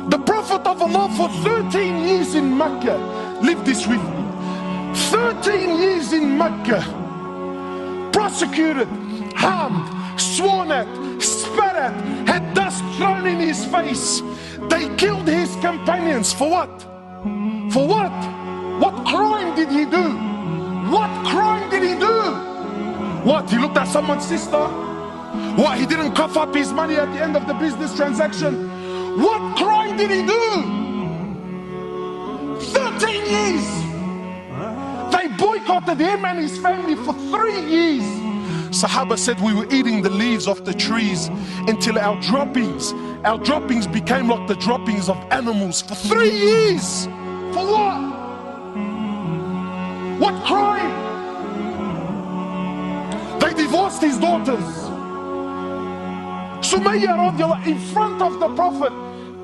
The Prophet of Allah for 13 years in Mecca, live this with me, 13 years in Mecca, prosecuted, harmed, sworn at, spat at, had dust thrown in his face. They killed his companions. For what? For what? What crime did he do? What crime did he do? What? He looked at someone's sister? What? He didn't cough up his money at the end of the business transaction? What crime did he do? 13 years. They boycotted him and his family for 3 years. Sahaba said we were eating the leaves of the trees until our droppings became like the droppings of animals for 3 years. For what? What crime? They divorced his daughters. Sumayya radiallahu in front of the Prophet,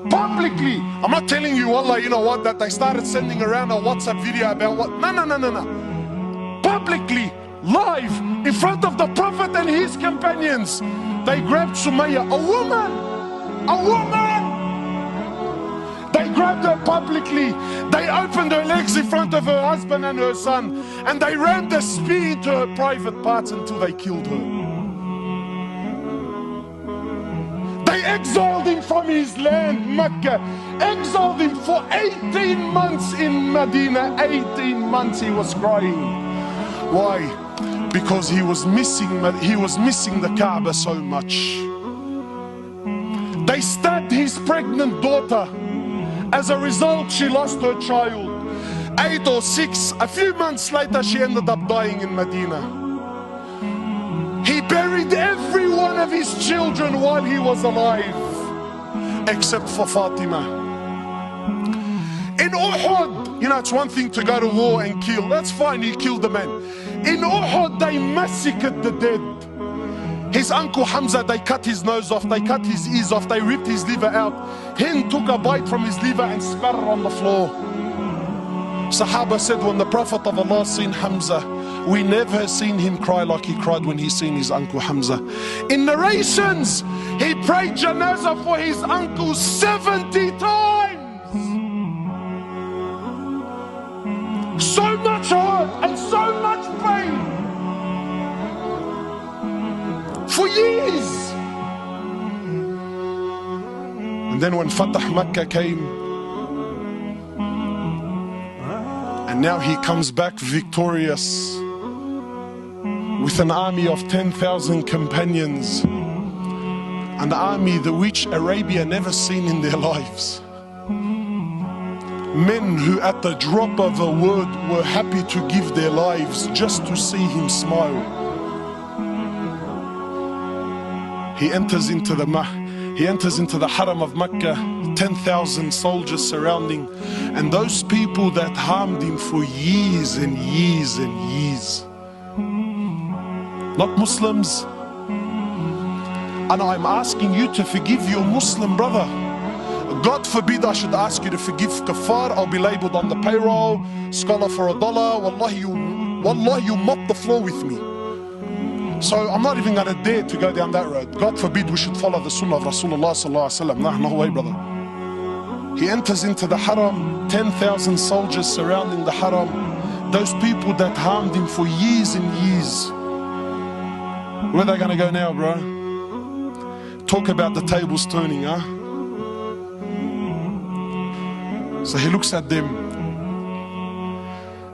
publicly. I'm not telling you, Allah, you know what, that they started sending around a WhatsApp video about what. No. Publicly, live, in front of the Prophet and his companions, they grabbed Sumayya, a woman. They grabbed her publicly. They opened her legs in front of her husband and her son, and they rammed a spear into her private parts until they killed her. They exiled him from his land, Mecca, exiled him for 18 months in Medina. 18 months he was crying. Why? Because he was missing the Kaaba so much. They stabbed his pregnant daughter. As a result, she lost her child. 8 or 6, a few months later, she ended up dying in Medina. He buried every one of his children while he was alive, except for Fatima. In Uhud, you know, it's one thing to go to war and kill. That's fine, he killed the man. In Uhud, they massacred the dead. His uncle Hamza, they cut his nose off, they cut his ears off, they ripped his liver out. Hind took a bite from his liver and spat it on the floor. Sahaba said when the Prophet of Allah seen Hamza, we never seen him cry like he cried when he seen his uncle Hamza. In narrations, he prayed janazah for his uncle 70 times. So much hurt and so much pain. For years. And then when Fatah Makkah came, and now he comes back victorious with an army of 10,000 companions, an army the which Arabia never seen in their lives. Men who at the drop of a word were happy to give their lives just to see him smile. He enters into the Haram of Mecca, 10,000 soldiers surrounding, and those people that harmed him for years and years and years. Not Muslims. And I'm asking you to forgive your Muslim brother. God forbid I should ask you to forgive kafar. I'll be labeled on the payroll, scholar for $1. Wallahi, you mop the floor with me. So I'm not even going to dare to go down that road. God forbid we should follow the sunnah of Rasulullah sallallahu alaihi wasallam. No way, brother. He enters into the haram, 10,000 soldiers surrounding the haram. Those people that harmed him for years and years. Where are they going to go now, bro? Talk about the tables turning, huh? So he looks at them.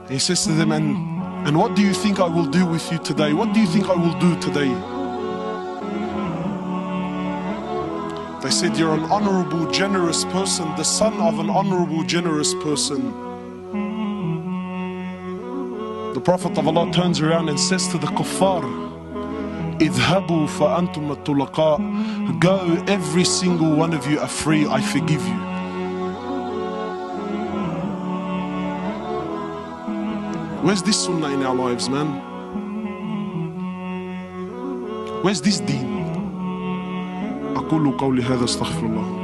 He says to them, and what do you think I will do with you today? What do you think I will do today? They said, you're an honorable, generous person, the son of an honorable, generous person. The Prophet of Allah turns around and says to the kuffar, idhabu fa antum at-tulaqa. Go, every single one of you are free, I forgive you. Where's this sunnah in our lives, man? Where's this deen? أقول قولي هذا استغفر الله.